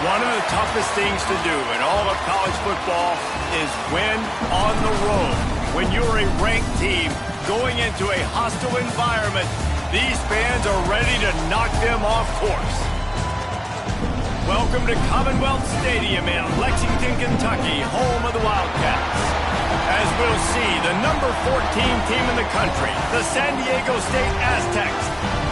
One of the toughest things to do in all of college football is win on the road. When you're a ranked team going into a hostile environment, these fans are ready to knock them off course. Welcome to Commonwealth Stadium in Lexington, Kentucky, home of the Wildcats. As we'll see, the number 14 team in the country, the San Diego State Aztecs,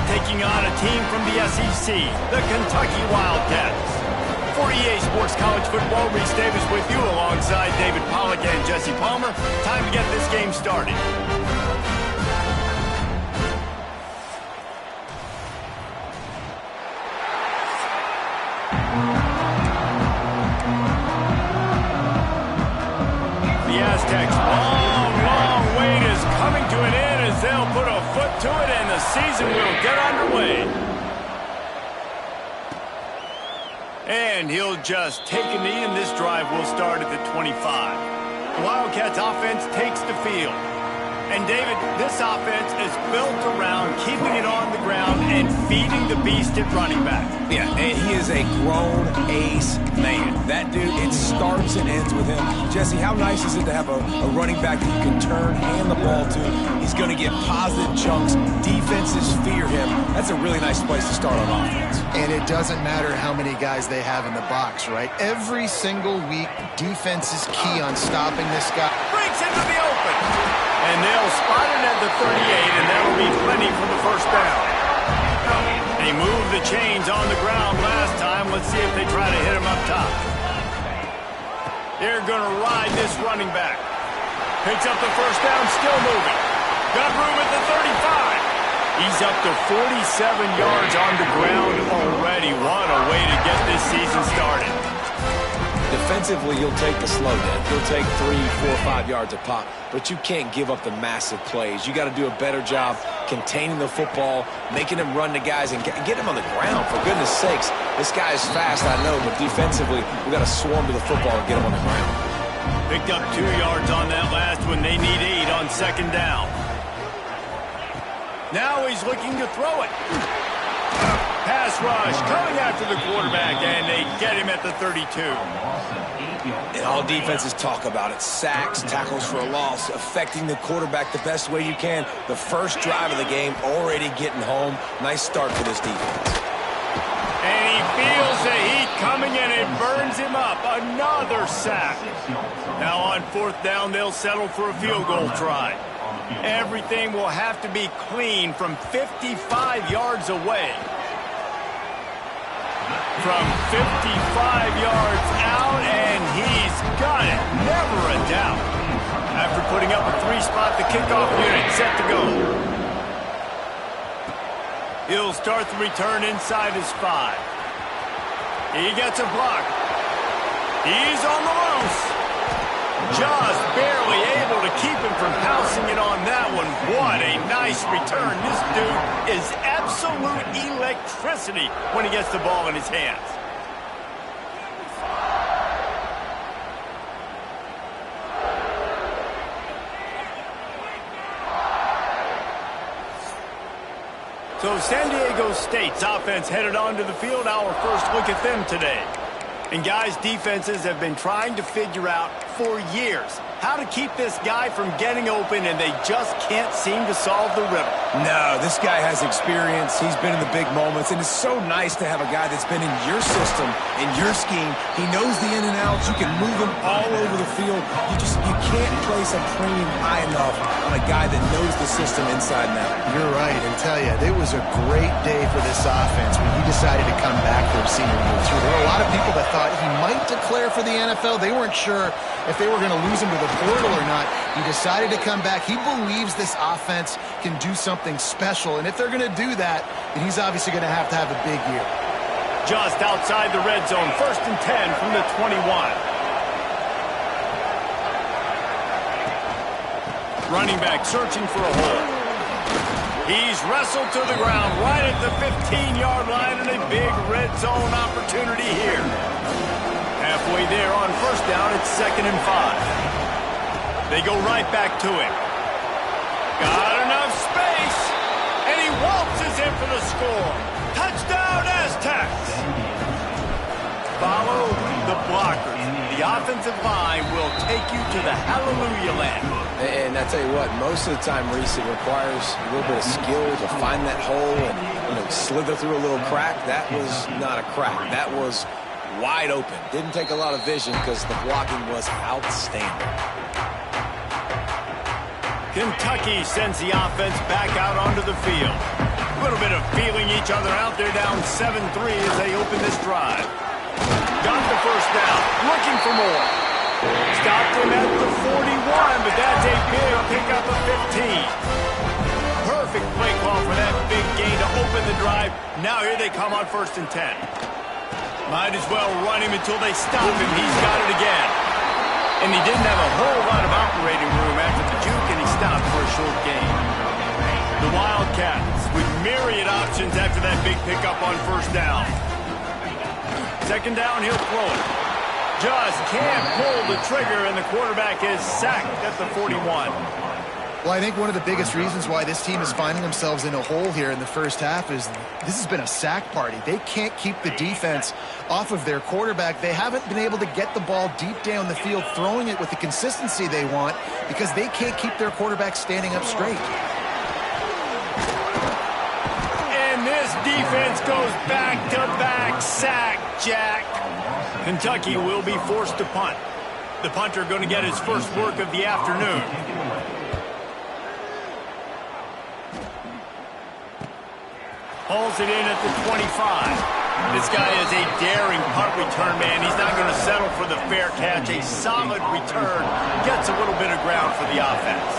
taking on a team from the SEC, the Kentucky Wildcats. For EA Sports College Football, Reese Davis with you alongside David Pollack and Jesse Palmer. Time to get this game started. The Aztecs' long wait is coming to an end as they'll put a foot to it and the season will get underway. And he'll just take a knee, and this drive will start at the 25. The Wildcats offense takes the field. And, David, this offense is built around keeping it on the ground and feeding the beast at running back. Yeah, and he is a grown ace man. That dude, it starts and ends with him. Jesse, how nice is it to have a running back that you can turn, hand the ball to? He's going to get positive chunks. Defenses fear him. That's a really nice place to start on offense. And it doesn't matter how many guys they have in the box, right? Every single week, defense is key on stopping this guy. Breaks into the open. And they'll spot it at the 38, and that'll be plenty for the first down. They moved the chains on the ground last time. Let's see if they try to hit him up top. They're going to ride this running back. Picks up the first down, still moving. Got room at the 35. He's up to 47 yards on the ground already. What a way to get this season started. Defensively, you'll take the slow down. You'll take 3, 4, 5 yards a pop, but you can't give up the massive plays. You got to do a better job containing the football, making him run to guys, and get him on the ground. For goodness sakes, this guy is fast, I know, but defensively, we got to swarm to the football and get him on the ground. Picked up 2 yards on that last one. They need 8 on second down. Now he's looking to throw it. Pass rush coming after the quarterback, and they get him at the 32. And all defenses talk about it. Sacks, tackles for a loss, affecting the quarterback the best way you can. The first drive of the game, already getting home. Nice start for this defense. And he feels the heat coming, and it burns him up. Another sack. Now on fourth down, they'll settle for a field goal try. Everything will have to be clean from 55 yards away. From 55 yards out, and he's got it. Never a doubt. After putting up a 3-spot, the kickoff unit set to go. He'll start the return inside his 5. He gets a block. He's on the loose. Just barely able to keep him from pouncing it on that one. What a nice return. This dude is absolute electricity when he gets the ball in his hands. So San Diego State's offense headed onto the field. Our first look at them today. And guys, defenses have been trying to figure out for years how to keep this guy from getting open, and they just can't seem to solve the riddle. No, this guy has experience. He's been in the big moments, and it's so nice to have a guy that's been in your system, in your scheme. He knows the in and outs. You can move him all over the field. You can't place a premium high enough on a guy that knows the system inside and out. You're right, and tell you, it was a great day for this offense when he decided to come back for his senior year, too. There were a lot of people that thought he might declare for the NFL. They weren't sure if they were going to lose him to the portal or not. He decided to come back. He believes this offense can do something special, and if they're going to do that, then he's obviously going to have a big year. Just outside the red zone, 1st and 10 from the 21. Running back searching for a hole. He's wrestled to the ground right at the 15-yard line, and a big red zone opportunity here. Halfway there on first down, it's 2nd and 5. They go right back to him. Got enough space, and he waltzes in for the score. Touchdown, Aztecs! Follow the offensive line will take you to the hallelujah land. And I tell you what, most of the time, Reese, it requires a little bit of skill to find that hole and, slither through a little crack. That was not a crack. That was wide open. Didn't take a lot of vision because the blocking was outstanding. Kentucky sends the offense back out onto the field. A little bit of feeling each other out there, down 7-3 as they open this drive. Got the first down, looking for more. Stopped him at the 41, but that's a big pickup of 15. Perfect play call for that big gain to open the drive. Now here they come on 1st and 10. Might as well run him until they stop him. He's got it again. And he didn't have a whole lot of operating room after the juke, and he stopped for a short gain. The Wildcats with myriad options after that big pickup on 1st down. 2nd down, he'll throw it. Just can't pull the trigger, and the quarterback is sacked at the 41. Well, I think one of the biggest reasons why this team is finding themselves in a hole here in the first half is this has been a sack party. They can't keep the defense off of their quarterback. They haven't been able to get the ball deep down the field, throwing it with the consistency they want because they can't keep their quarterback standing up straight. And this defense goes back-to-back sack, Jack. Kentucky will be forced to punt. The punter going to get his first work of the afternoon. Pulls it in at the 25. This guy is a daring punt return man. He's not going to settle for the fair catch. A solid return. Gets a little bit of ground for the offense.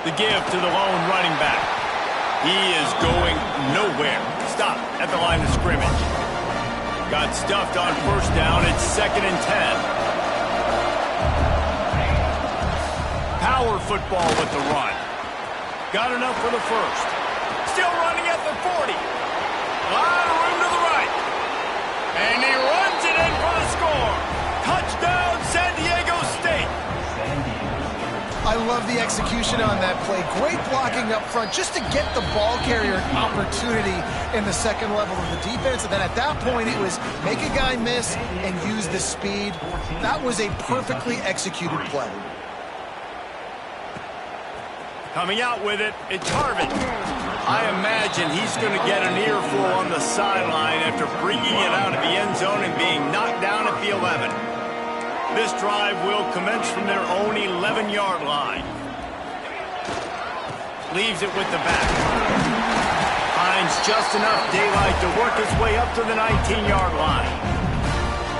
The give to the lone running back. He is going nowhere. Stop at the line of scrimmage. Got stuffed on 1st down. It's 2nd and 10. Power football with the run. Got enough for the 1st. Still running at the 40. A lot of room to the right. And he runs it in for the score. Touchdown, San Diego State. I love the execution on that play. Great blocking up front just to get the ball carrier an opportunity in the 2nd level of the defense. And then at that point, it was make a guy miss and use the speed. That was a perfectly executed play. Coming out with it, it's Harvin. I imagine he's going to get an earful on the sideline after bringing it out of the end zone and being knocked down at the 11. This drive will commence from their own 11-yard line. Leaves it with the back. Finds just enough daylight to work his way up to the 19-yard line.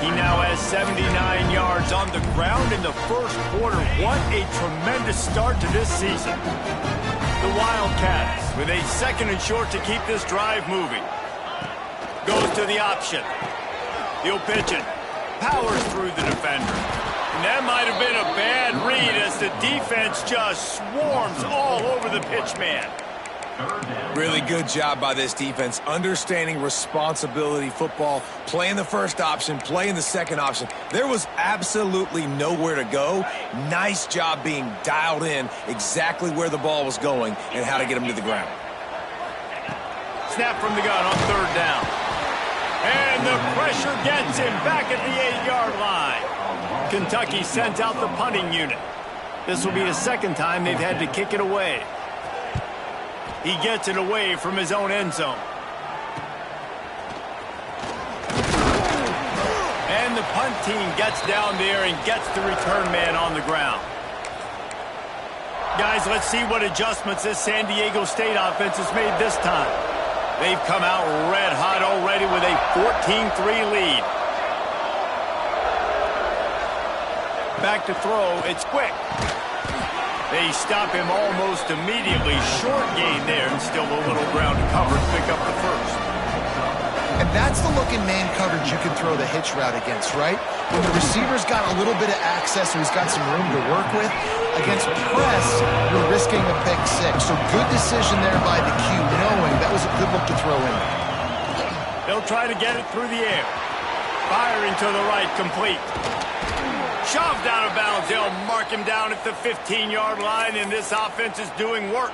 He now has 79 yards on the ground in the 1st quarter. What a tremendous start to this season. The Wildcats with a 2nd and short to keep this drive moving. Goes to the option. He'll pitch it. Powers through the defender. And that might have been a bad read as the defense just swarms all over the pitch man. Really good job by this defense, understanding responsibility football, playing the 1st option, playing the 2nd option. There was absolutely nowhere to go. Nice job being dialed in exactly where the ball was going and how to get him to the ground. Snap from the gun on 3rd down. And the pressure gets him back at the 8-yard line. Kentucky sends out the punting unit. This will be the 2nd time they've had to kick it away. He gets it away from his own end zone. And the punt team gets down there and gets the return man on the ground. Guys, let's see what adjustments this San Diego State offense has made this time. They've come out red hot already with a 14-3 lead. Back to throw, it's quick. They stop him almost immediately. Short gain there, and still a little ground to cover to pick up the 1st. And that's the look in man coverage you can throw the hitch route against, right? When the receiver's got a little bit of access, so he's got some room to work with. Against press, you're risking a pick 6. So good decision there by the Q, knowing that was a good look to throw in. They'll try to get it through the air. Firing to the right, complete. Shoved out of bounds. They'll mark him down at the 15-yard line, and this offense is doing work.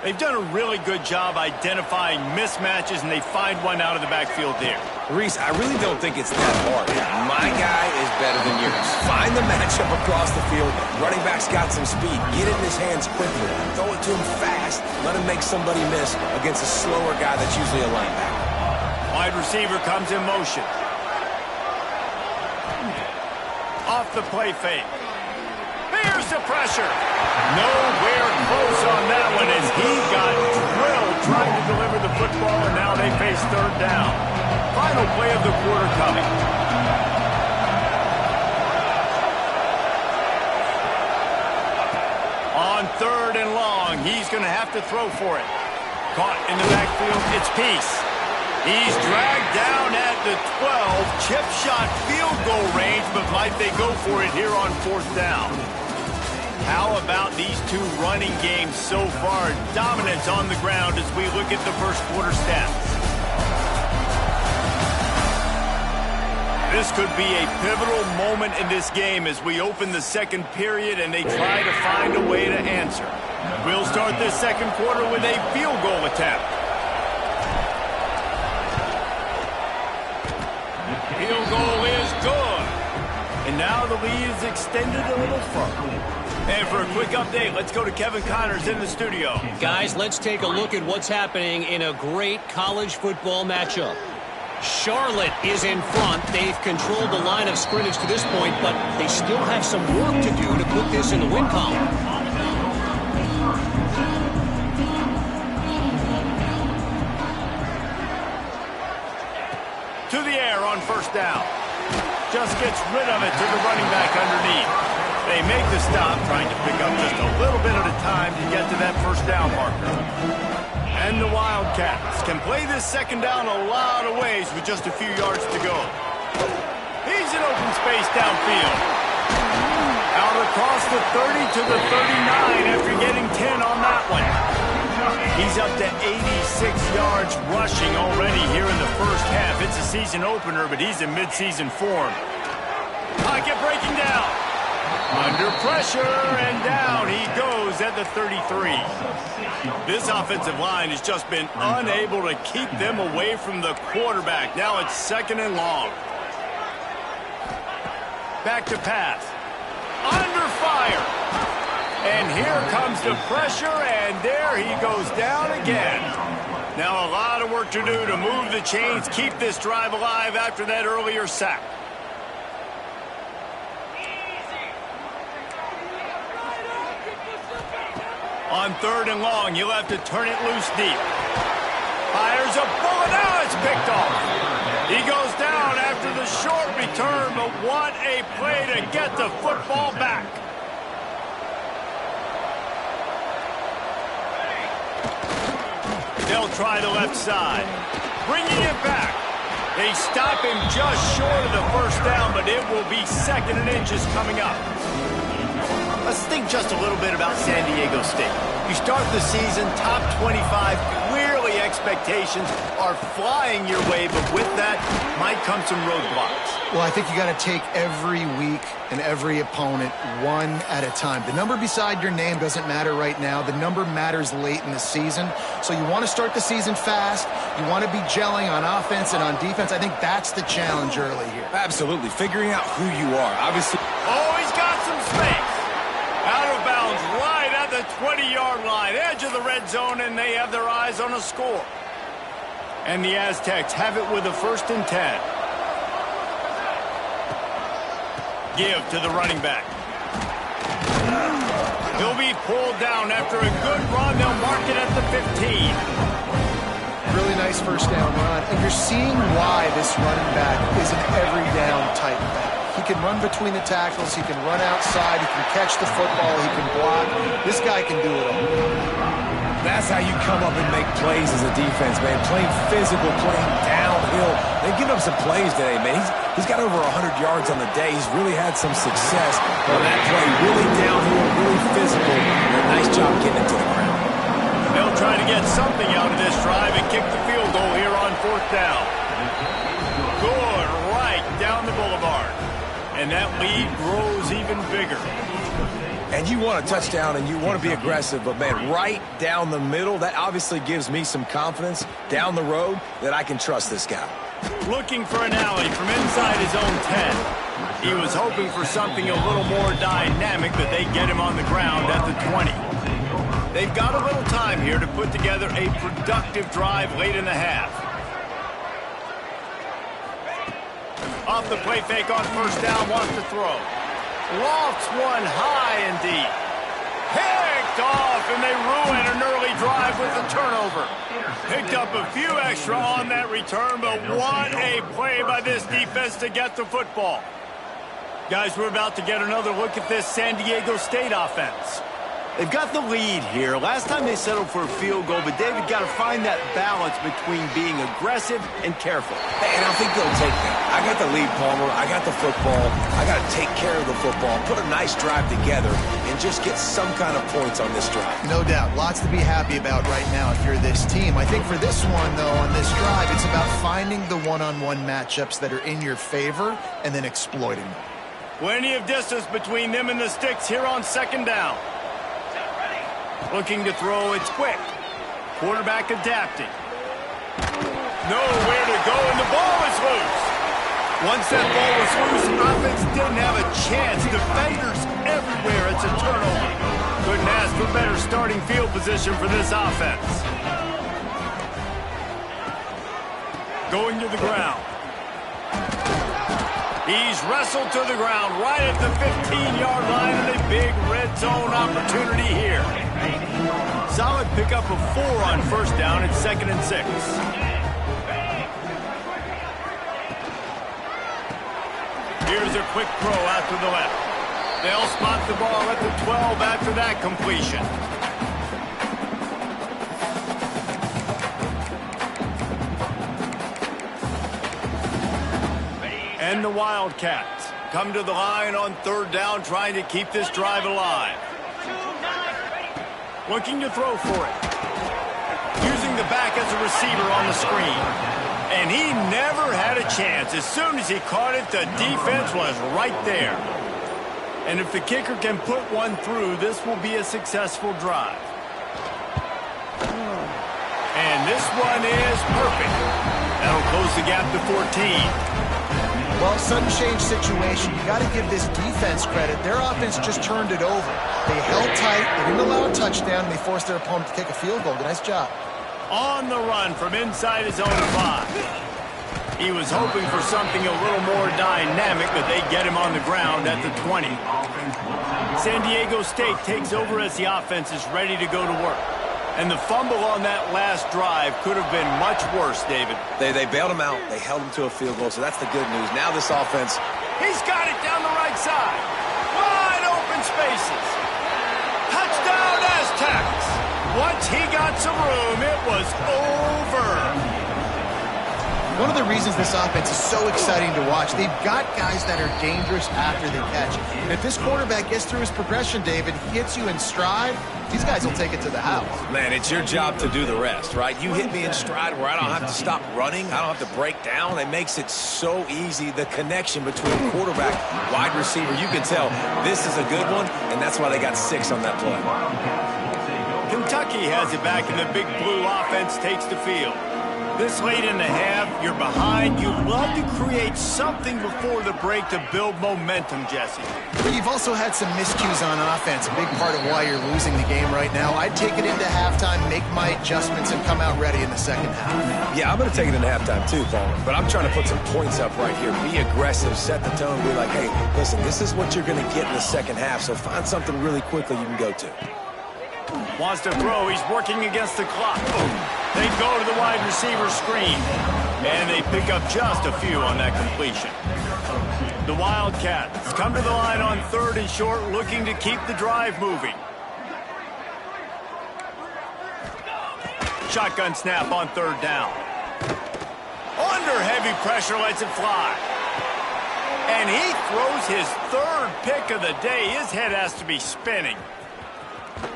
They've done a really good job identifying mismatches, and they find one out of the backfield there. Reese, I really don't think it's that hard. My guy is better than yours. Find the matchup across the field. Running back's got some speed. Get it in his hands quickly. Throw it to him fast. Let him make somebody miss against a slower guy that's usually a linebacker. Wide receiver comes in motion. Off the play fake. Here's the pressure. Nowhere close on that one as he got drilled trying to deliver the football, and now they face third down. Final play of the quarter coming. On third and long, he's going to have to throw for it. Caught in the backfield, it's Peace. He's dragged down at the 12, chip shot field goal range, but might they go for it here on fourth down? How about these two running games so far? Dominance on the ground as we look at the first quarter stats. This could be a pivotal moment in this game as we open the second period and they try to find a way to answer. We'll start this second quarter with a field goal attempt. Field goal is good. And now the lead is extended a little further. And for a quick update, let's go to Kevin Connors in the studio. Guys, let's take a look at what's happening in a great college football matchup. Charlotte is in front. They've controlled the line of scrimmage to this point, but they still have some work to do to put this in the win column. To the air on first down. Just gets rid of it to the running back underneath. They make the stop, trying to pick up just a little bit at a time to get to that first down marker. And the Wildcats can play this second down a lot of ways with just a few yards to go. He's in open space downfield. Out across the 30 to the 39 after getting 10 on that one. He's up to 86 yards rushing already here in the first half. It's a season opener, but he's in midseason form. Pocket breaking down. Under pressure, and down he goes at the 33. This offensive line has just been unable to keep them away from the quarterback. Now it's second and long. Back to pass. Under fire. And here comes the pressure, and there he goes down again. Now a lot of work to do to move the chains, keep this drive alive after that earlier sack. On third and long, he'll have to turn it loose deep. Fires a bullet. Now it's picked off. He goes down after the short return, but what a play to get the football back. They'll try the left side. Bringing it back. They stop him just short of the first down, but it will be second and inches coming up. Let's think just a little bit about San Diego State. You start the season top 25, clearly expectations are flying your way, but with that might come some roadblocks. Well, I think you got to take every week and every opponent one at a time. The number beside your name doesn't matter right now. The number matters late in the season. So you want to start the season fast. You want to be gelling on offense and on defense. I think that's the challenge early here. Absolutely. Figuring out who you are. Obviously. Oh, he's got some space. Out of bounds, right at the 20-yard line, edge of the red zone, and they have their eyes on a score. And the Aztecs have it with a 1st and 10. Give to the running back. He'll be pulled down after a good run. They'll mark it at the 15. Really nice first down run. And you're seeing why this running back is an every down type back. He can run between the tackles. He can run outside. He can catch the football. He can block. This guy can do it all. That's how you come up and make plays as a defense, man. Playing physical, playing downhill. They've given up some plays today, man. He's got over 100 yards on the day. He's really had some success on that play. Really downhill, really physical. And a nice job getting it to the ground. They'll try to get something out of this drive and kick the field goal here on fourth down. Good right down the boulevard. And that lead grows even bigger. And you want a touchdown and you want to be aggressive, but, man, right down the middle, that obviously gives me some confidence down the road that I can trust this guy. Looking for an alley from inside his own 10. He was hoping for something a little more dynamic, but they get him on the ground at the 20. They've got a little time here to put together a productive drive late in the half. Off the play fake on first down, wants to throw. Lofts one high and deep. Picked off, and they ruin an early drive with a turnover. Picked up a few extra on that return, but what a play by this defense to get the football. Guys, we're about to get another look at this San Diego State offense. They've got the lead here. Last time they settled for a field goal, but David got to find that balance between being aggressive and careful. And I think they'll take that. I got the lead, Palmer. I got the football. I got to take care of the football, put a nice drive together, and just get some kind of points on this drive. No doubt. Lots to be happy about right now if you're this team. I think for this one, though, on this drive, it's about finding the one-on-one matchups that are in your favor and then exploiting them. Plenty of distance between them and the sticks here on second down. Looking to throw, it's quick. Quarterback adapting. Nowhere to go, and the ball is loose. Once that ball was loose, offense didn't have a chance. Defenders everywhere. It's a turnover. Couldn't ask for better starting field position for this offense. Going to the ground. He's wrestled to the ground right at the 15-yard line, and a big red zone opportunity here. Solid pickup of 4 on first down. It's 2nd and 6. Here's a quick throw out to the left. They'll spot the ball at the 12 after that completion. And the Wildcats come to the line on third down, trying to keep this drive alive. Looking to throw for it. Using the back as a receiver on the screen. And he never had a chance. As soon as he caught it, the defense was right there. And if the kicker can put one through, this will be a successful drive. And this one is perfect. That'll close the gap to 14. Well, sudden change situation. You got to give this defense credit. Their offense just turned it over. They held tight. They didn't allow a touchdown, and they forced their opponent to kick a field goal. Nice job. On the run from inside his own 5. He was hoping for something a little more dynamic, but they get him on the ground at the 20. San Diego State takes over as the offense is ready to go to work. And the fumble on that last drive could have been much worse, David. They bailed him out. They held him to a field goal, so that's the good news. Now this offense. He's got it down the right side. Wide open spaces. Touchdown, Aztecs. Once he got some room, it was over. One of the reasons this offense is so exciting to watch, they've got guys that are dangerous after they catch. And if this quarterback gets through his progression, David, he hits you in stride, these guys will take it to the house. Man, it's your job to do the rest, right? You hit me in stride where I don't have to stop running. I don't have to break down. It makes it so easy, the connection between quarterback, wide receiver. You can tell this is a good one, and that's why they got 6 on that play. Kentucky has it back, and the big blue offense takes the field. This late in the half, you're behind. You love to create something before the break to build momentum, Jesse. But you've also had some miscues on offense, a big part of why you're losing the game right now. I'd take it into halftime, make my adjustments, and come out ready in the second half. Yeah, I'm going to take it into halftime too, Palmer. But I'm trying to put some points up right here. Be aggressive, set the tone, be like, hey, listen, this is what you're going to get in the second half, so find something really quickly you can go to. Wants to throw. He's working against the clock. They go to the wide receiver screen. And they pick up just a few on that completion. The Wildcats come to the line on 3rd and short, looking to keep the drive moving. Shotgun snap on 3rd down. Under heavy pressure, lets it fly. And he throws his 3rd pick of the day. His head has to be spinning.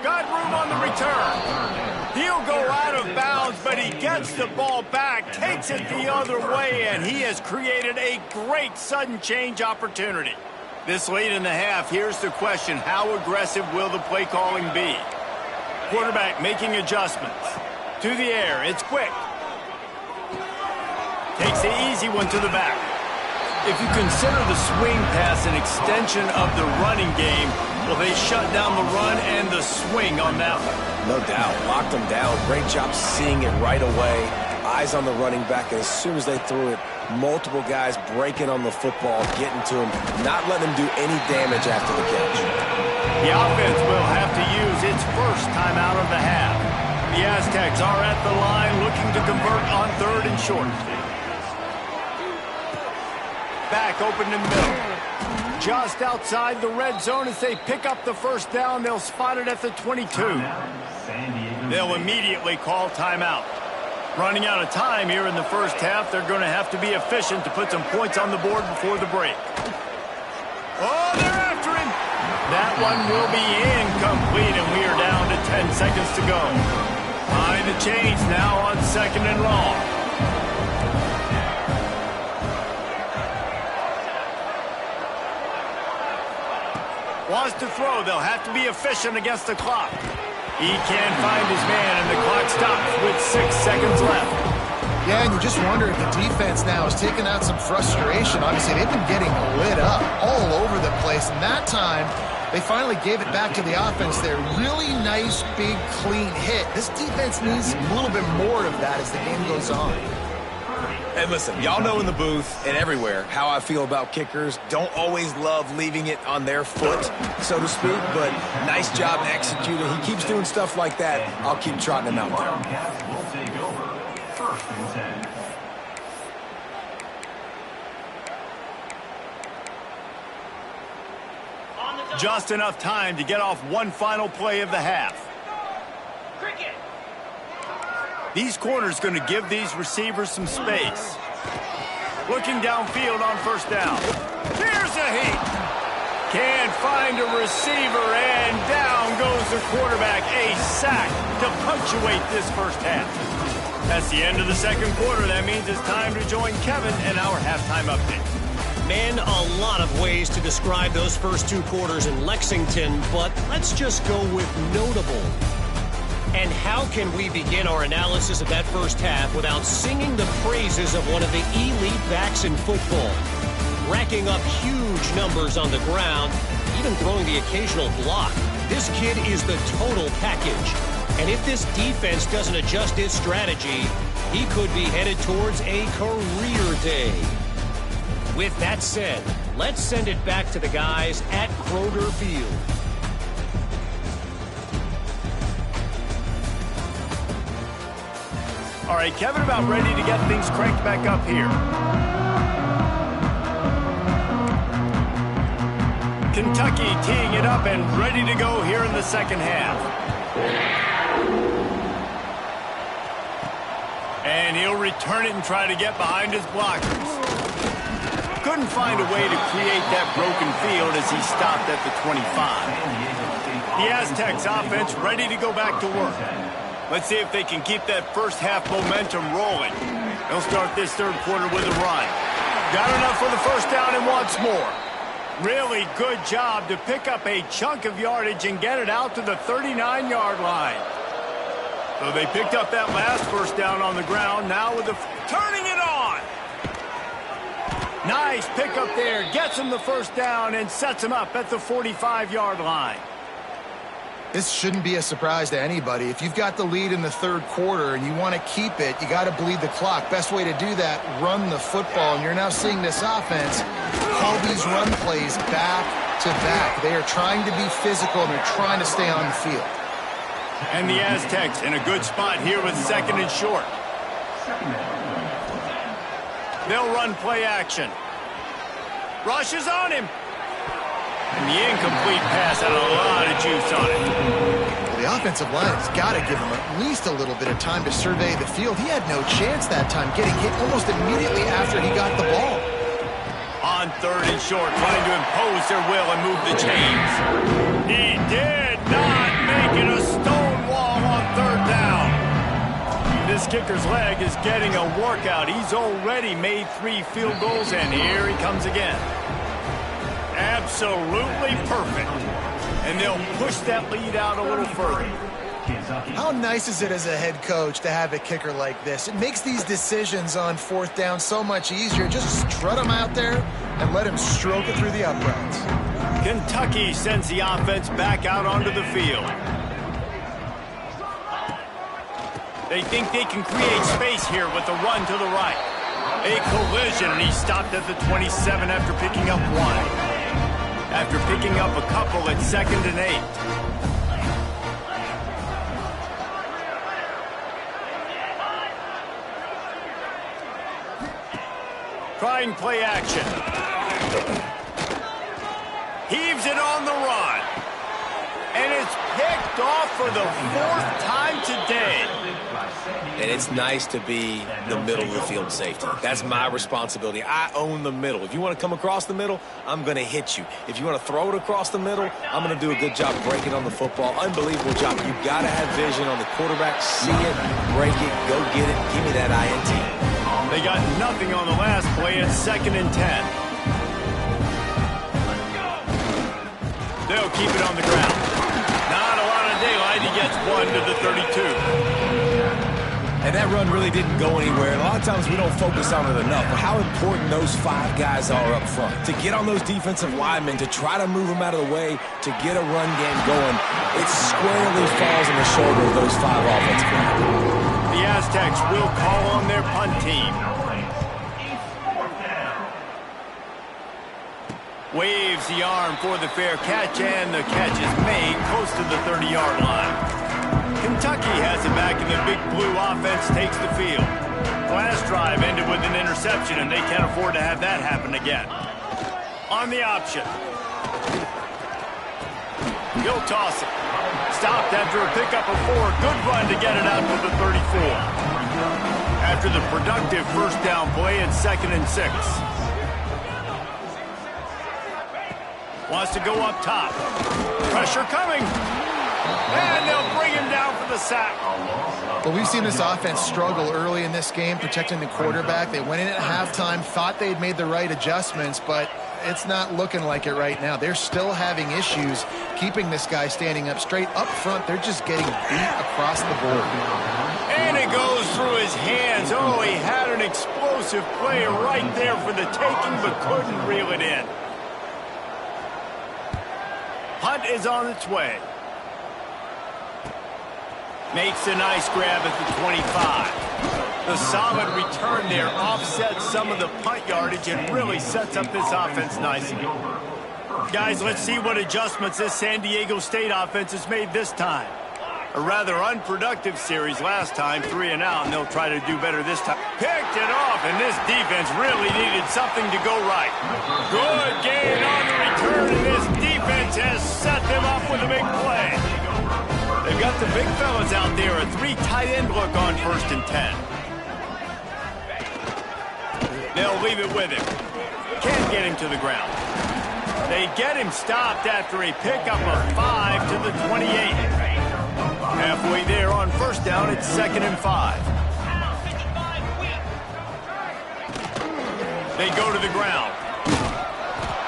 Got room on the return. He'll go out of bounds, but he gets the ball back, takes it the other way, and he has created a great sudden change opportunity. This late in the half, here's the question. How aggressive will the play calling be? Quarterback making adjustments. To the air. It's quick. Takes the easy one to the back. If you consider the swing pass an extension of the running game, well, they shut down the run and the swing on that one. No doubt. Locked them down. Great job seeing it right away. Eyes on the running back, and as soon as they threw it, multiple guys breaking on the football, getting to him, not letting him do any damage after the catch. The offense will have to use its first timeout of the half. The Aztecs are at the line looking to convert on 3rd and short. Back open in the middle. Just outside the red zone as they pick up the first down. They'll spot it at the 22. They'll immediately call timeout. Running out of time here in the first half. They're going to have to be efficient to put some points on the board before the break. Oh, they're after him. That one will be incomplete, and we are down to 10 seconds to go. Behind the chains now on 2nd and long. Wants to throw. They'll have to be efficient against the clock. He can't find his man, and the clock stops with 6 seconds left. Yeah, and you just wonder if the defense now is taking out some frustration. Obviously, they've been getting lit up all over the place, and that time they finally gave it back to the offense there. Really nice, big, clean hit. This defense needs a little bit more of that as the game goes on. And listen, y'all know in the booth and everywhere how I feel about kickers. Don't always love leaving it on their foot, so to speak, but nice job executing. He keeps doing stuff like that. I'll keep trotting him out there. Will take over 1st and 10. Just enough time to get off one final play of the half. These corners going to give these receivers some space. Looking downfield on 1st down. Here's a heat. Can't find a receiver, and down goes the quarterback. A sack to punctuate this first half. That's the end of the 2nd quarter. That means it's time to join Kevin in our halftime update. Man, a lot of ways to describe those first 2 quarters in Lexington, but let's just go with notable. And how can we begin our analysis of that first half without singing the praises of one of the elite backs in football? Racking up huge numbers on the ground, even throwing the occasional block. This kid is the total package. And if this defense doesn't adjust its strategy, he could be headed towards a career day. With that said, let's send it back to the guys at Kroger Field. All right, Kevin, about ready to get things cranked back up here. Kentucky teeing it up and ready to go here in the 2nd half. And he'll return it and try to get behind his blockers. Couldn't find a way to create that broken field as he stopped at the 25. The Aztecs offense ready to go back to work. Let's see if they can keep that first half momentum rolling. They'll start this 3rd quarter with a run. Got enough for the first down and wants more. Really good job to pick up a chunk of yardage and get it out to the 39-yard line. So they picked up that last first down on the ground. Now with the turning it on. Nice pickup there. Gets him the first down and sets him up at the 45-yard line. This shouldn't be a surprise to anybody. If you've got the lead in the 3rd quarter and you want to keep it, you got to bleed the clock. Best way to do that, run the football. And you're now seeing this offense call these run plays back to back. They are trying to be physical, and they're trying to stay on the field. And the Aztecs in a good spot here with 2nd and short. They'll run play action. Rush is on him. And the incomplete pass had a lot of juice on it. Well, the offensive line has got to give him at least a little bit of time to survey the field. He had no chance that time, getting hit almost immediately after he got the ball. On 3rd and short, trying to impose their will and move the chains. He did not make it a stone wall on 3rd down. This kicker's leg is getting a workout. He's already made 3 field goals, and here he comes again. Absolutely perfect. And they'll push that lead out a little further. How nice is it as a head coach to have a kicker like this? It makes these decisions on fourth down so much easier. Just strut him out there and let him stroke it through the uprights. Kentucky sends the offense back out onto the field. They think they can create space here with the run to the right. A collision, and he stopped at the 27 after picking up one. After picking up a couple at 2nd and 8. Trying play action. Heaves it on the run. And it's picked off for the 4th time today. And it's nice to be the middle of the field safety. That's my responsibility. I own the middle. If you want to come across the middle, I'm going to hit you. If you want to throw it across the middle, I'm going to do a good job breaking on the football. Unbelievable job. You've got to have vision on the quarterback. See it, break it, go get it, give me that INT. They got nothing on the last play at 2nd and 10. They'll keep it on the ground. Not a lot of daylight. He gets one to the 32. And that run really didn't go anywhere. And a lot of times we don't focus on it enough. But how important those 5 guys are up front. To get on those defensive linemen, to try to move them out of the way, to get a run game going, it squarely falls on the shoulder of those 5 offensive linemen. The Aztecs will call on their punt team. Waves the arm for the fair catch, and the catch is made close to the 30-yard line. Kentucky has it back, and the big blue offense takes the field. Last drive ended with an interception, and they can't afford to have that happen again. On the option. He'll toss it. Stopped after a pickup of 4. Good run to get it out to the 34. After the productive first down play at 2nd and 6. Wants to go up top. Pressure coming. And they'll bring him down for the sack. Well, we've seen this offense struggle early in this game, protecting the quarterback. They went in at halftime, thought they'd made the right adjustments, but it's not looking like it right now. They're still having issues keeping this guy standing up straight. Up front, they're just getting beat across the board. And it goes through his hands. Oh, he had an explosive play right there for the taking, but couldn't reel it in. Punt is on its way. Makes a nice grab at the 25. The solid return there offsets some of the punt yardage and really sets up this offense nicely. Guys, let's see what adjustments this San Diego State offense has made this time. A rather unproductive series last time, 3 and out, and they'll try to do better this time. Picked it off, and this defense really needed something to go right. Good gain on the return, and this defense has set them up with a big play. They've got the big fellas out there, a 3 tight end look on 1st and 10. They'll leave it with him. Can't get him to the ground. They get him stopped after a pickup of 5 to the 28. Halfway there on 1st down, it's 2nd and 5. They go to the ground.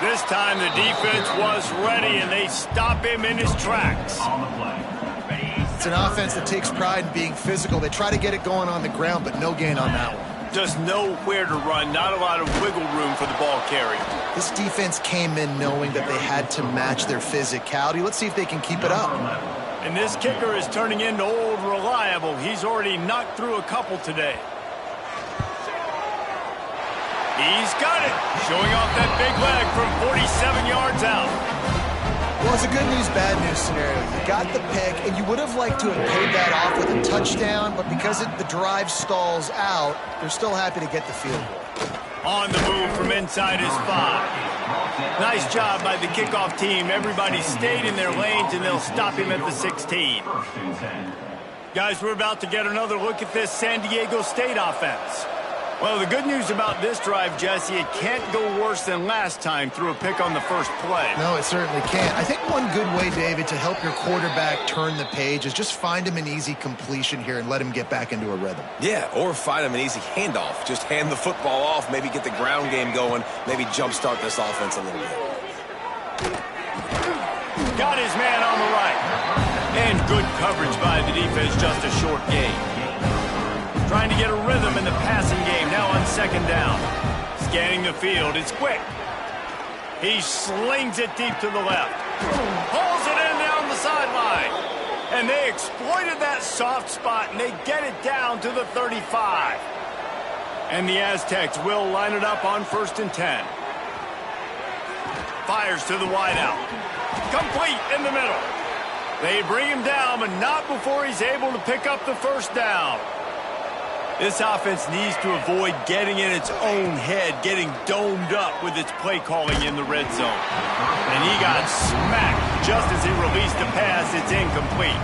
This time the defense was ready, and they stop him in his tracks. It's an offense that takes pride in being physical. They try to get it going on the ground, but no gain on that one. Just nowhere to run, not a lot of wiggle room for the ball carrier. This defense came in knowing that they had to match their physicality. Let's see if they can keep it up. And this kicker is turning into old reliable. He's already knocked through a couple today. He's got it. Showing off that big leg from 47 yards out. Well, it's a good news, bad news scenario. You got the pick, and you would have liked to have paid that off with a touchdown, but because the drive stalls out, they're still happy to get the field goal. On the move from inside his 5. Nice job by the kickoff team. Everybody stayed in their lanes, and they'll stop him at the 16. Guys, we're about to get another look at this San Diego State offense. Well, the good news about this drive, Jesse, it can't go worse than last time through a pick on the first play. No, it certainly can't. I think one good way, David, to help your quarterback turn the page is just find him an easy completion here and let him get back into a rhythm. Yeah, or find him an easy handoff. Just hand the football off, maybe get the ground game going, maybe jumpstart this offense a little bit. Got his man on the right. And good coverage by the defense, just a short gain. Trying to get a rhythm in the passing game, now on second down. Scanning the field, it's quick. He slings it deep to the left. Pulls it in down the sideline. And they exploited that soft spot, and they get it down to the 35. And the Aztecs will line it up on 1st and 10. Fires to the wideout. Complete in the middle. They bring him down, but not before he's able to pick up the first down. This offense needs to avoid getting in its own head, getting domed up with its play calling in the red zone. And he got smacked just as he released the pass. It's incomplete.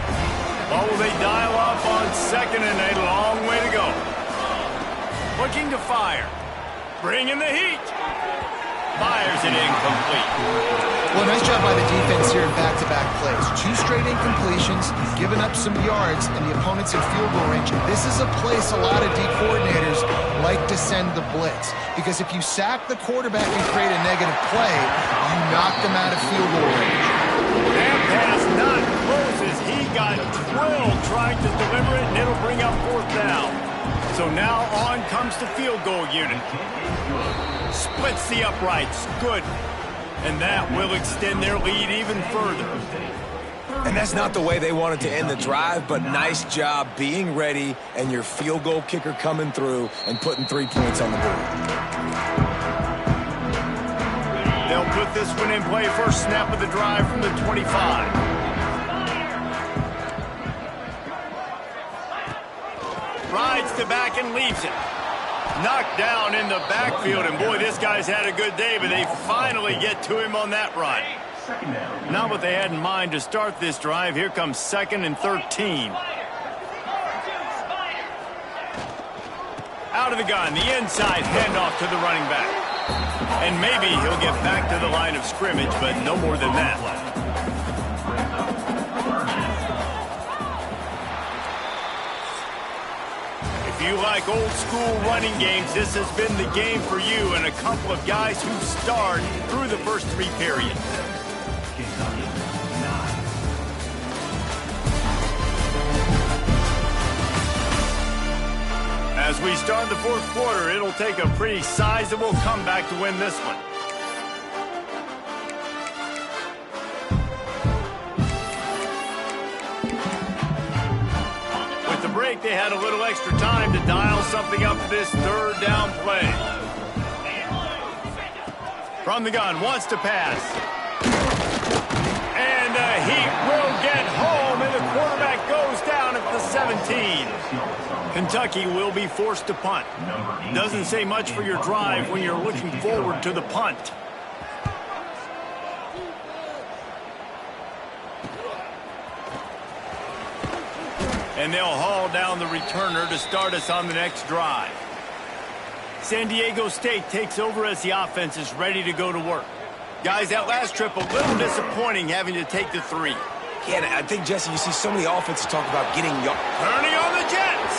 What will they dial up on 2nd and a long way to go? Looking to fire. Bringing the heat. Fires it incomplete. Well, nice job by the defense here in back-to-back plays. 2 straight incompletions, giving up some yards, and the opponent's in field goal range. This is a place a lot of D coordinators like to send the blitz, because if you sack the quarterback and create a negative play, you knock them out of field goal range. That pass not close as he got drilled trying to deliver it, and it'll bring up 4th down. So now on comes the field goal unit. Splits the uprights. Good. And that will extend their lead even further. And that's not the way they wanted to end the drive, but nice job being ready and your field goal kicker coming through and putting 3 points on the board. They'll put this one in play. First snap of the drive from the 25. Rides to back and leaves it. Knocked down in the backfield, and boy, this guy's had a good day, but they finally get to him on that run. Not what they had in mind to start this drive. Here comes 2nd and 13. Out of the gun, the inside handoff to the running back. And maybe he'll get back to the line of scrimmage, but no more than that. If you like old school running games, this has been the game for you and a couple of guys who starred through the first 3 periods. As we start the 4th quarter, it'll take a pretty sizable comeback to win this one. They had a little extra time to dial something up for this 3rd down play. From the gun, wants to pass. And the Heat will get home, and the quarterback goes down at the 17. Kentucky will be forced to punt. Doesn't say much for your drive when you're looking forward to the punt. And they'll haul down the returner to start us on the next drive. San Diego State takes over as the offense is ready to go to work. Guys, that last trip, a little disappointing having to take the 3. Yeah, I think, Jesse, you see so many offenses talk about getting yards. Turning on the Jets.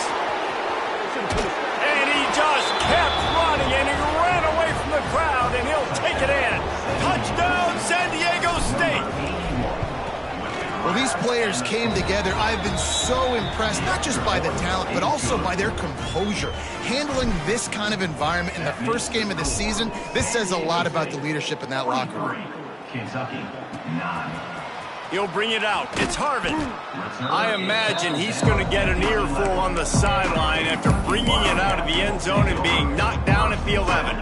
And he just kept running, and he ran away from the crowd, and he'll take it in. Touchdown, San Diego State. Well, these players came together. I've been so impressed, not just by the talent, but also by their composure. Handling this kind of environment in the first game of the season, this says a lot about the leadership in that locker room. Kentucky, 9. He'll bring it out. It's Harvin. I imagine he's going to get an earful on the sideline after bringing it out of the end zone and being knocked down at the 11.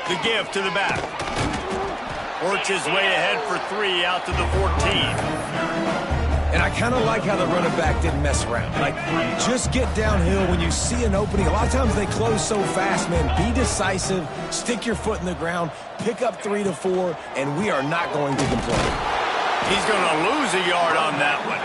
The give to the back. Works his way ahead for 3 out to the 14. And I kind of like how the running back didn't mess around. Like, just get downhill when you see an opening. A lot of times they close so fast, man. Be decisive, stick your foot in the ground, pick up 3 to 4, and we are not going to complain. He's going to lose a yard on that one.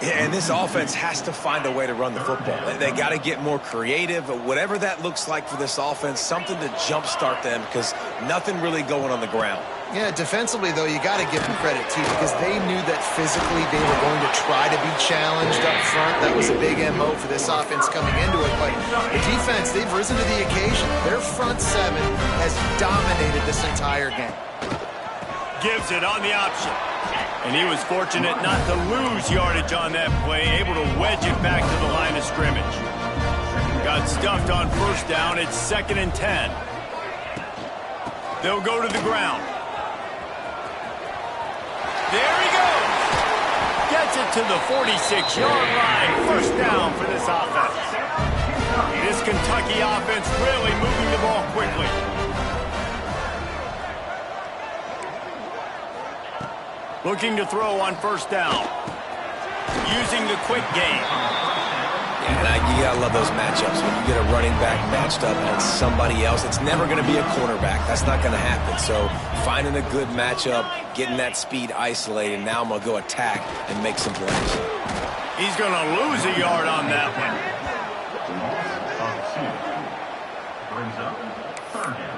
Yeah, and this offense has to find a way to run the football. They got to get more creative, whatever that looks like for this offense, something to jumpstart them because nothing really going on the ground. Yeah, defensively, though, you got to give them credit, too, because they knew that physically they were going to try to be challenged up front. That was a big MO for this offense coming into it. But the defense, they've risen to the occasion. Their front seven has dominated this entire game. Gives it on the option. And he was fortunate not to lose yardage on that play, able to wedge it back to the line of scrimmage. Got stuffed on first down. It's 2nd and 10. They'll go to the ground. There he goes. Gets it to the 46-yard line. First down for this offense. This Kentucky offense really moving the ball quickly. Looking to throw on first down. Using the quick game. Yeah, you gotta love those matchups. When you get a running back matched up on somebody else, it's never going to be a cornerback. That's not going to happen. So finding a good matchup, getting that speed isolated. Now I'm going to go attack and make some plays. He's going to lose a yard on that one. Brings up 3rd down.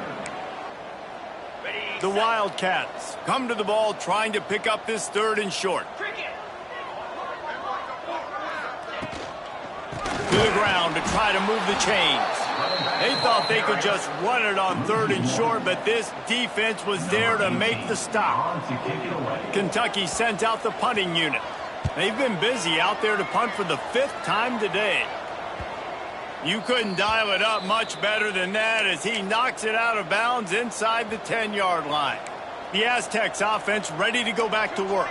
The Wildcats come to the ball trying to pick up this 3rd and short. To the ground to try to move the chains. They thought they could just run it on 3rd and short, but this defense was there to make the stop. Kentucky sent out the punting unit. They've been busy out there to punt for the 5th time today. You couldn't dial it up much better than that as he knocks it out of bounds inside the 10-yard line. The Aztecs offense ready to go back to work.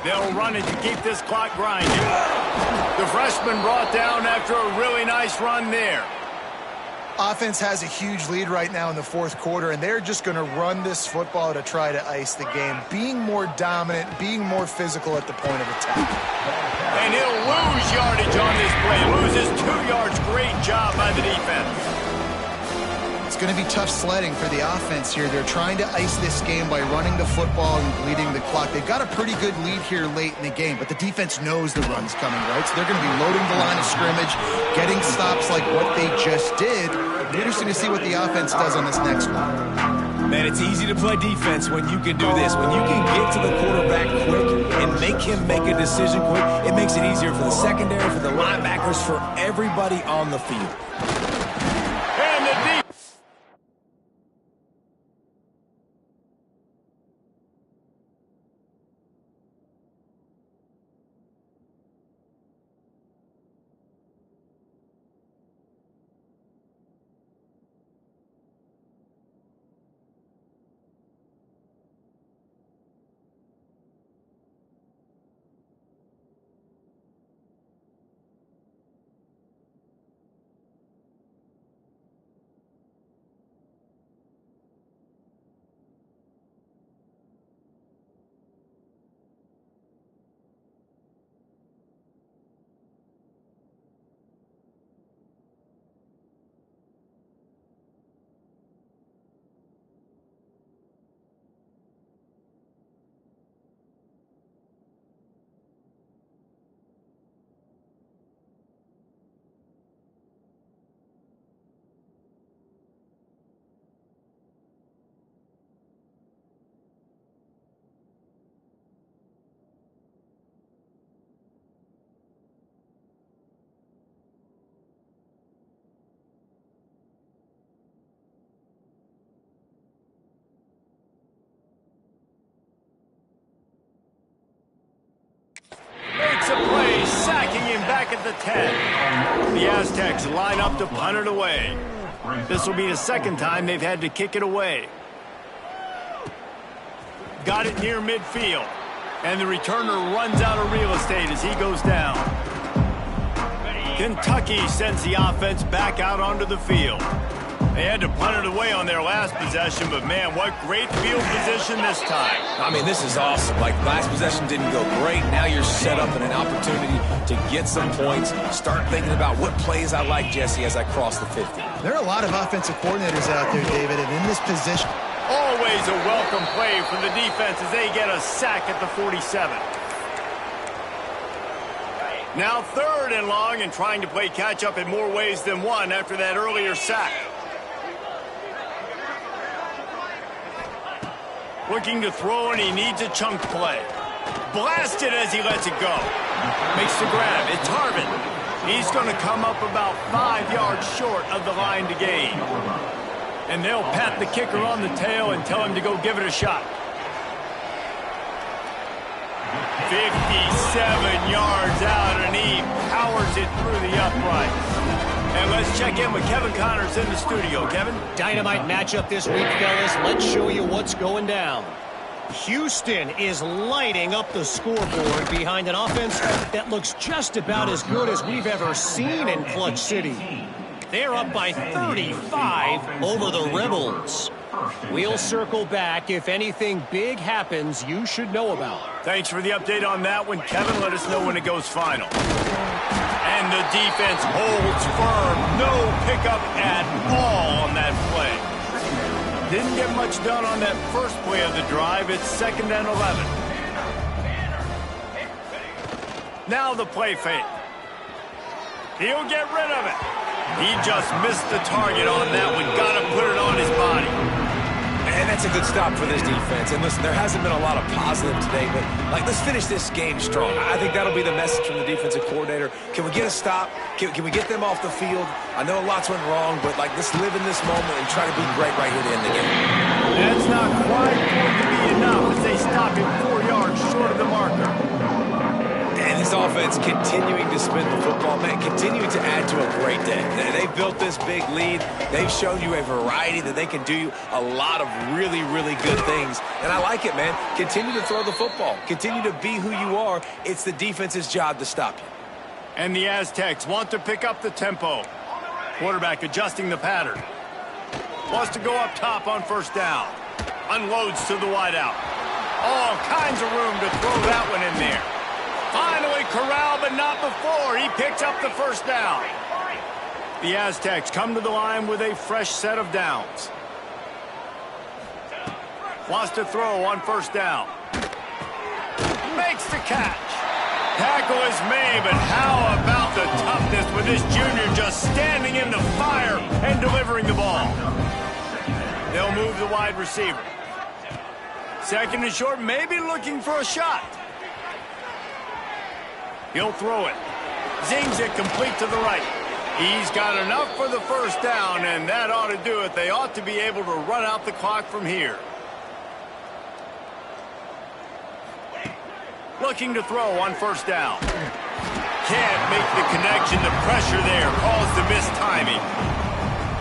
They'll run it to keep this clock grinding. The freshman brought down after a really nice run there. Offense has a huge lead right now in the 4th quarter, and they're just going to run this football to try to ice the game. Being more dominant, being more physical at the point of attack. And he'll lose yardage on this play. Loses 2 yards. Great job by the defense. It's going to be tough sledding for the offense here. They're trying to ice this game by running the football and bleeding the clock. They've got a pretty good lead here late in the game, but the defense knows the run's coming, right? So they're going to be loading the line of scrimmage, getting stops like what they just did. It'll be interesting to see what the offense does on this next one. Man, it's easy to play defense when you can do this. When you can get to the quarterback quick and make him make a decision quick, it makes it easier for the secondary, for the linebackers, for everybody on the field. And the defense. Makes a play, sacking him back at the 10. The Aztecs line up to punt it away. This will be the 2nd time they've had to kick it away. Got it near midfield. And the returner runs out of real estate as he goes down. Kentucky sends the offense back out onto the field. They had to punt it away on their last possession, but man, what great field position this time. I mean, this is awesome. Like, last possession didn't go great. Now you're set up in an opportunity to get some points. Start thinking about what plays I like, Jesse, as I cross the 50. There are a lot of offensive coordinators out there, David, and in this position. Always a welcome play from the defense as they get a sack at the 47. Now 3rd and long and trying to play catch-up in more ways than one after that earlier sack. Looking to throw, and he needs a chunk play. Blasted as he lets it go. Makes the grab. It's Harvin. He's going to come up about 5 yards short of the line to gain. And they'll pat the kicker on the tail and tell him to go give it a shot. 57 yards out, and he powers it through the upright. And let's check in with Kevin Connors in the studio. Kevin? Dynamite matchup this week, fellas. Let's show you what's going down. Houston is lighting up the scoreboard behind an offense that looks just about as good as we've ever seen in Clutch City. They're up by 35 over the Rebels. We'll circle back if anything big happens you should know about. Thanks for the update on that one, Kevin. Let us know when it goes final. And the defense holds firm. No pickup at all on that play. Didn't get much done on that first play of the drive. It's 2nd and 11. Now the play fake. He'll get rid of it. He just missed the target on that one. Got to put it on his body. And that's a good stop for this defense. And listen, there hasn't been a lot of positive today, but let's finish this game strong. I think that'll be the message from the defensive coordinator. Can we get a stop? Can we get them off the field? I know lots went wrong, but let's live in this moment and try to be great right here to end the game. That's not quite going to be enough as they stop him 4 yards short of the marker. And this offense continuing to spin the football, man, continuing to add to a great day. They've built this big lead. They've shown you a variety that they can do a lot of really, really good things. And I like it, man. Continue to throw the football. Continue to be who you are. It's the defense's job to stop you. And the Aztecs want to pick up the tempo. Quarterback adjusting the pattern. Wants to go up top on 1st down. Unloads to the wideout. All kinds of room to throw that one in there. Finally corralled, but not before. He picks up the 1st down. The Aztecs come to the line with a fresh set of downs. Wants to throw on 1st down. Makes the catch. Tackle is made, but how about the toughness with this junior just standing in the fire and delivering the ball? They'll move the wide receiver. 2nd and short, maybe looking for a shot. He'll throw it. Zings it complete to the right. He's got enough for the 1st down, and that ought to do it. They ought to be able to run out the clock from here. Looking to throw on 1st down. Can't make the connection. The pressure there caused the missed timing.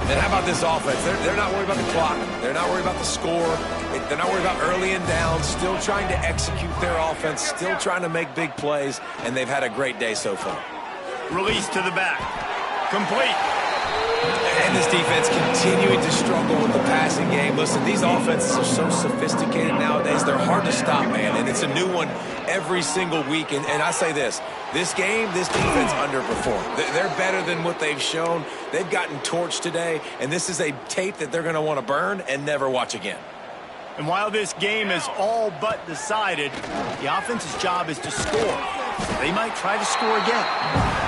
And how about this offense? They're not worried about the clock. They're not worried about the score. They're not worried about early and down. Still trying to execute their offense. Still trying to make big plays. And they've had a great day so far. Release to the back. Complete. And this defense continuing to struggle with the passing game. Listen, these offenses are so sophisticated nowadays. They're hard to stop, man. And it's a new one every single week. And I say this game, this defense underperformed. They're better than what they've shown. They've gotten torched today. And this is a tape that they're going to want to burn and never watch again. And while this game is all but decided, the offense's job is to score. They might try to score again.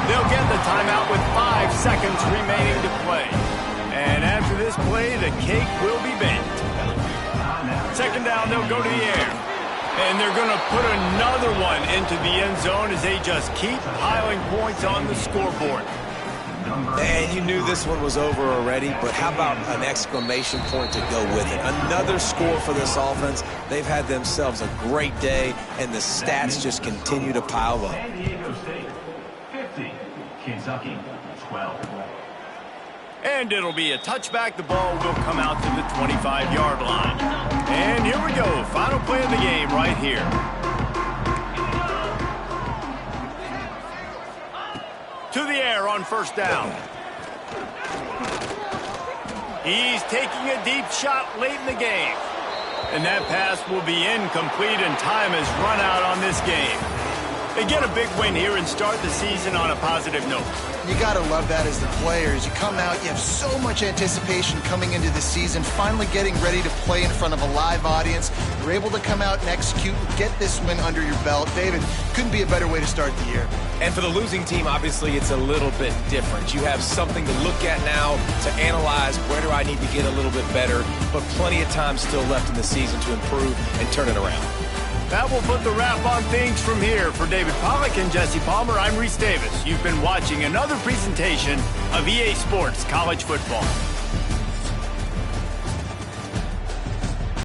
They'll get the timeout with 5 seconds remaining to play. And after this play, the cake will be baked. 2nd down, they'll go to the air. And they're going to put another one into the end zone as they just keep piling points on the scoreboard. And you knew this one was over already, but how about an exclamation point to go with it? Another score for this offense. They've had themselves a great day, and the stats just continue to pile up. San Diego State 50, Kentucky 12. And it'll be a touchback. The ball will come out to the 25-yard line. And here we go. Final play of the game right here. To the air on 1st down. He's taking a deep shot late in the game. And that pass will be incomplete, and time has run out on this game. They get a big win here and start the season on a positive note. You got to love that as the players. You come out, you have so much anticipation coming into the season, finally getting ready to play in front of a live audience. You're able to come out and execute and get this win under your belt. David, couldn't be a better way to start the year. And for the losing team, obviously, it's a little bit different. You have something to look at now to analyze where do I need to get a little bit better, but plenty of time still left in the season to improve and turn it around. That will put the wrap on things from here. For David Pollack and Jesse Palmer, I'm Reese Davis. You've been watching another presentation of EA Sports College Football.